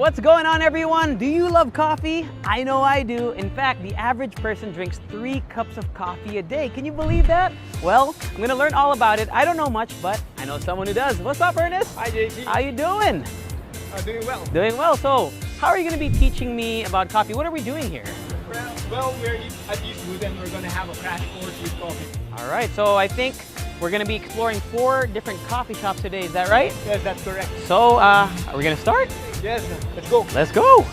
What's going on, everyone? Do you love coffee? I know I do. In fact, the average person drinks 3 cups of coffee a day. Can you believe that? Well, I'm gonna learn all about it. I don't know much, but I know someone who does. What's up, Ernest? Hi, JC. How you doing? Doing well. Doing well. So, how are you gonna be teaching me about coffee? What are we doing here? Well, we're at Eastwood and we're gonna have a crash course with coffee. All right, so I think we're gonna be exploring 4 different coffee shops today. Is that right? Yes, that's correct. So, are we gonna start? Yes, let's go. Let's go.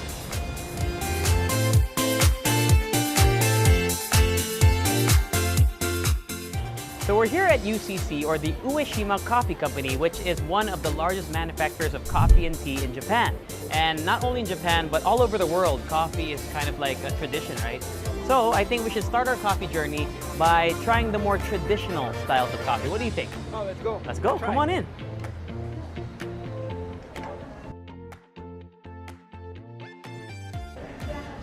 So we're here at UCC, or the Ueshima Coffee Company, which is one of the largest manufacturers of coffee and tea in Japan. And not only in Japan, but all over the world, coffee is kind of like a tradition, right? So I think we should start our coffee journey by trying the more traditional styles of coffee. What do you think? Oh, let's go. Let's go. Come on in.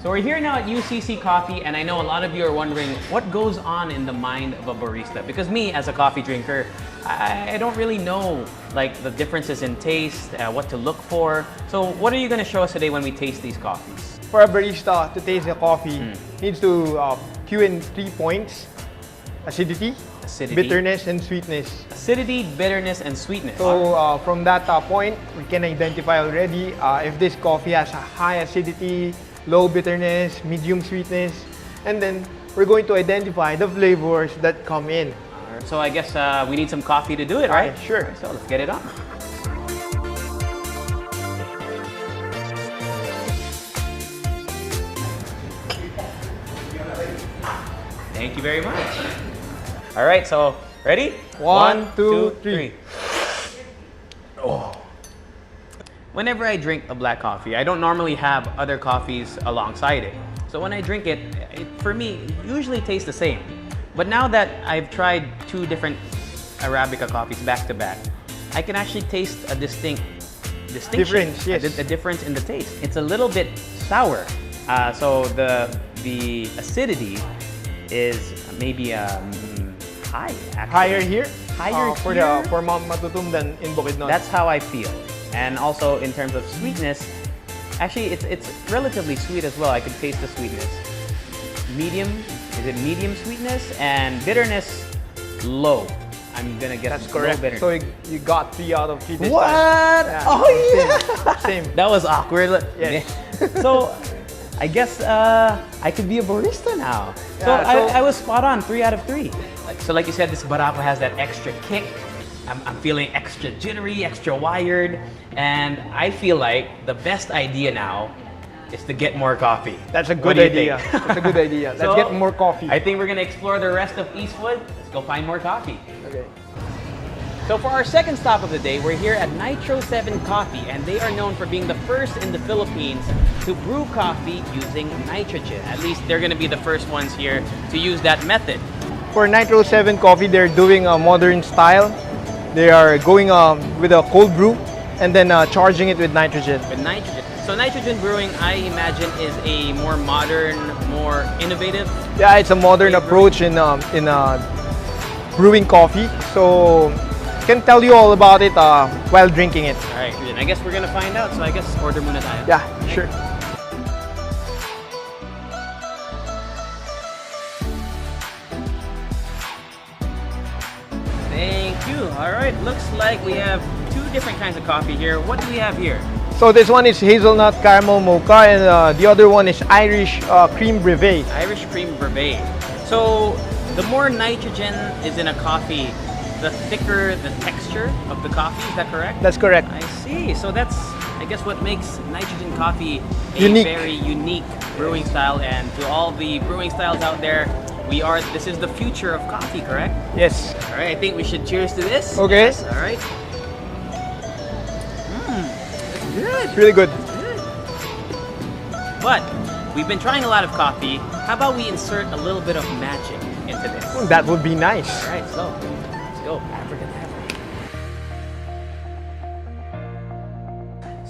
So we're here now at UCC Coffee, and I know a lot of you are wondering what goes on in the mind of a barista. Because me, as a coffee drinker, I don't really know like the differences in taste, what to look for. So what are you going to show us today when we taste these coffees? For a barista to taste the coffee, needs to cue in 3 points: acidity, bitterness, and sweetness. Acidity, bitterness, and sweetness. So from that point, we can identify already if this coffee has a high acidity, low bitterness, medium sweetness, and then we're going to identify the flavors that come in. So I guess we need some coffee to do it, right? Sure. So let's get it on. Thank you very much. All right, so ready? 1, 2, 3. Oh. Whenever I drink a black coffee, I don't normally have other coffees alongside it. So when I drink it, for me, it usually tastes the same. But now that I've tried 2 different Arabica coffees back to back, I can actually taste a distinction. Difference, yes. A difference in the taste. It's a little bit sour. So the acidity is maybe high, actually. Higher here? Higher for here? for Matutum than in Bukidnon. That's how I feel. And also in terms of sweetness, actually it's relatively sweet as well. I can taste the sweetness. Medium, is it medium sweetness? And bitterness, low. I'm gonna get That's low correct. bitterness. So you got 3 out of 3 this What? time. Yeah. Oh yeah! Same. That was awkward. Yes. So I guess I could be a barista now. So, Yeah, I was spot on, 3 out of 3. So like you said, this barapa has that extra kick. I'm feeling extra jittery, extra wired, and I feel like the best idea now is to get more coffee. That's a good idea. That's a good idea. Let's get more coffee. I think we're gonna explore the rest of Eastwood. Let's go find more coffee. Okay. So for our second stop of the day, we're here at Nitro 7 Coffee, and they are known for being the first in the Philippines to brew coffee using nitrogen. At least they're gonna be the first ones here to use that method. For Nitro 7 Coffee, they're doing a modern style. They are going with a cold brew and then charging it with nitrogen. With nitrogen. So nitrogen brewing, I imagine, is a more modern, more innovative. Yeah, it's a modern approach in brewing coffee. So I can tell you all about it while drinking it. All right, then I guess we're gonna find out. So I guess order muna tayo. Yeah, sure. Thank you. All right, looks like we have 2 different kinds of coffee here. What do we have here? So this one is hazelnut caramel mocha, and the other one is Irish cream brevet. Irish cream brevet. So the more nitrogen is in a coffee, the thicker the texture of the coffee. Is that correct? That's correct. I see. So that's, I guess, what makes nitrogen coffee a Unique. very unique brewing style. And to all the brewing styles out there, this is the future of coffee, correct? Yes. All right, I think we should cheers to this. Okay. Yes, all right. It's good. It's really good. But we've been trying a lot of coffee. How about we insert a little bit of magic into this? That would be nice. All right, so let's go. African.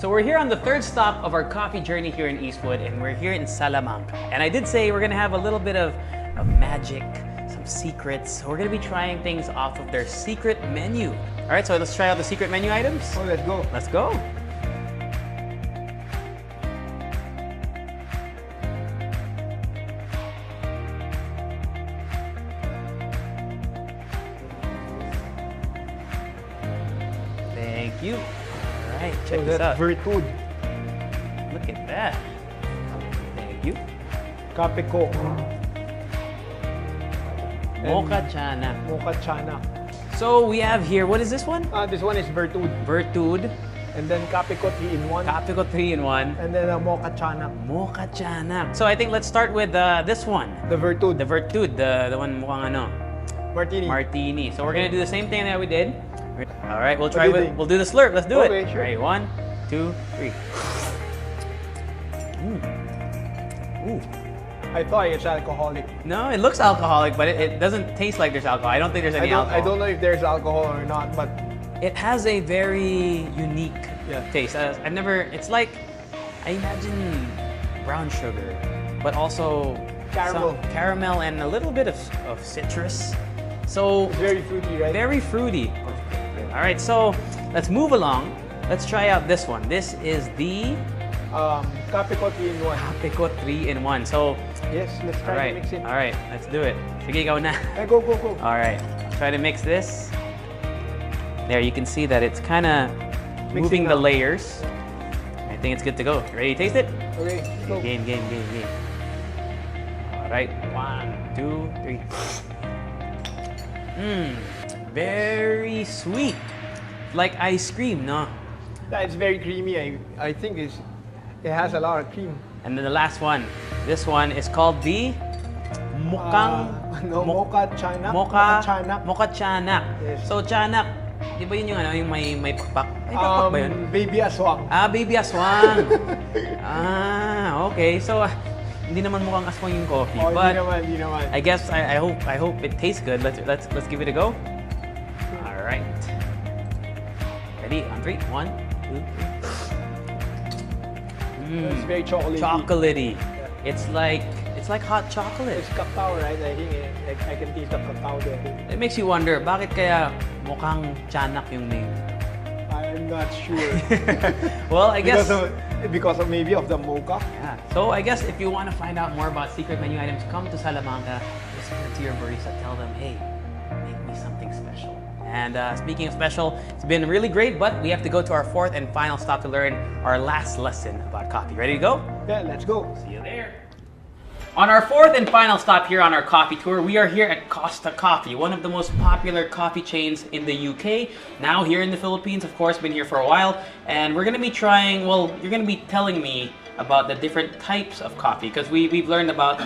So we're here on the 3rd stop of our coffee journey here in Eastwood, and we're here in Salamangka. And I did say we're gonna have a little bit of magic, some secrets. We're gonna be trying things off of their secret menu. All right, so let's try out the secret menu items. Oh, let's go. Let's go. you. All right, check So this that's out. Virtud. Look at that. Thank you. Kape ko. Mocha Chana. Mocha Chana. So we have here, what is this one? This one is Virtud. Virtud. And then Kape ko 3-in-1. Kape ko 3-in-1. And then Mocha Chana. Mocha Chana. So I think let's start with this one. The Virtud. The Virtud, the one mukhang ano? Martini. Martini. So we're gonna do the same thing that we did. All right, we'll try do you with, think? we'll do the slurp. Let's do Okay, it. sure. All right, 1, 2, 3. Ooh. I thought it's alcoholic. No, it looks alcoholic, but it doesn't taste like there's alcohol. I don't think there's any alcohol. I don't know if there's alcohol or not, but It has a very unique Yeah. taste. I've never, it's like, I imagine brown sugar, but also Caramel. some caramel and a little bit of citrus. So it's very fruity, right? very fruity. All right, so let's move along. Let's try out this one. This is the Kape ko 3-in-1. Kape ko 3-in-1. So, Yes, let's all try right, to mix it. all right, let's do it. Sige, ikaw na. Go. All right, I'll try to mix this. There, you can see that it's kind of moving the now. layers. I think it's good to go. Ready to taste it? Okay, go. Game. All right, 1, 2, 3. Very sweet. Like ice cream, no? It's very creamy. I think it has a lot of cream. And then the last one. This one is called the Mocha Chana. Mocha Chanak. Yes. So Chanak, di ba yun yung ano, yung may pakpak? May pakpak ba yun? Baby aswang. Baby aswang. Okay. So, hindi naman mukhang aswang yung coffee. Oh, but di naman. I guess I hope it tastes good. Let's give it a go. All right. Ready? On 3, 1, 2, 3. It's very chocolatey. Chocolatey. It's like hot chocolate. It's cacao, right? I think I can taste the cacao there. It makes you wonder, bakit kaya mukhang Chanak yung name? I'm not sure. Well, I guess. Because of maybe of the mocha. Yeah. So I guess if you want to find out more about secret menu items, come to Salamangka. Whisper to your barista. Tell them, hey, make me something special. And speaking of special, it's been really great, but we have to go to our 4th and final stop to learn our last lesson about coffee. Ready to go? Yeah, let's go. See you there. On our 4th and final stop here on our coffee tour, we are here at Costa Coffee, one of the most popular coffee chains in the UK. Now here in the Philippines, of course, been here for a while. And we're going to be trying, well, you're going to be telling me about the different types of coffee, because we've learned about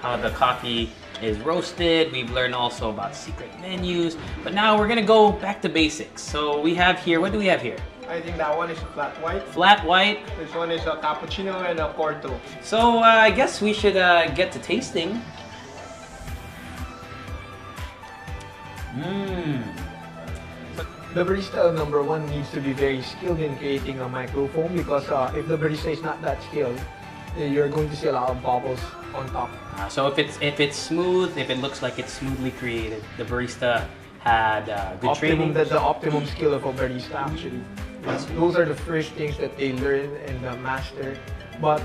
how the coffee is roasted. We've learned also about secret menus. But now we're going to go back to basics. So we have here, what do we have here? I think that one is flat white. Flat white. This one is a cappuccino and a corto. So I guess we should get to tasting. The barista, number one, needs to be very skilled in creating a microfoam, because if the barista is not that skilled, you're going to see a lot of bubbles on top. So if it's smooth, if it looks like it's smoothly created, the barista had good training. That's the optimum skill of a barista, actually. Those are the first things that they learn and master, but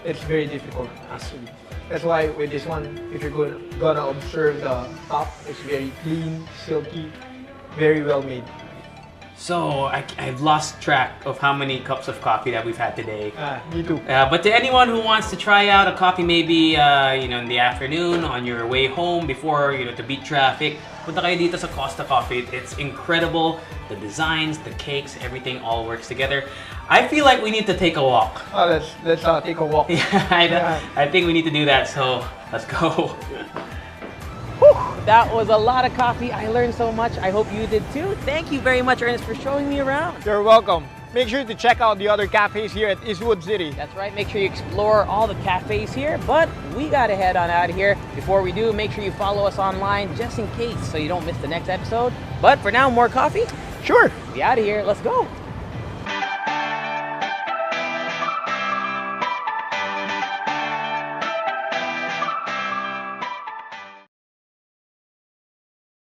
it's very difficult, actually. That's why with this one, if you're gonna observe the top, it's very clean, silky, very well made. So I've lost track of how many cups of coffee that we've had today. Me too. But to anyone who wants to try out a coffee, maybe in the afternoon on your way home before to beat traffic, punta kayo dito sa Costa Coffee. It's incredible. The designs, the cakes, everything all works together. I feel like we need to take a walk. Let's take a walk. I think we need to do that. So let's go. That was a lot of coffee. I learned so much. I hope you did too. Thank you very much, Ernest, for showing me around. You're welcome. Make sure to check out the other cafes here at Eastwood City. That's right. Make sure you explore all the cafes here. But we gotta head on out of here. Before we do, make sure you follow us online just in case so you don't miss the next episode. But for now, more coffee. Sure. Be out of here. Let's go.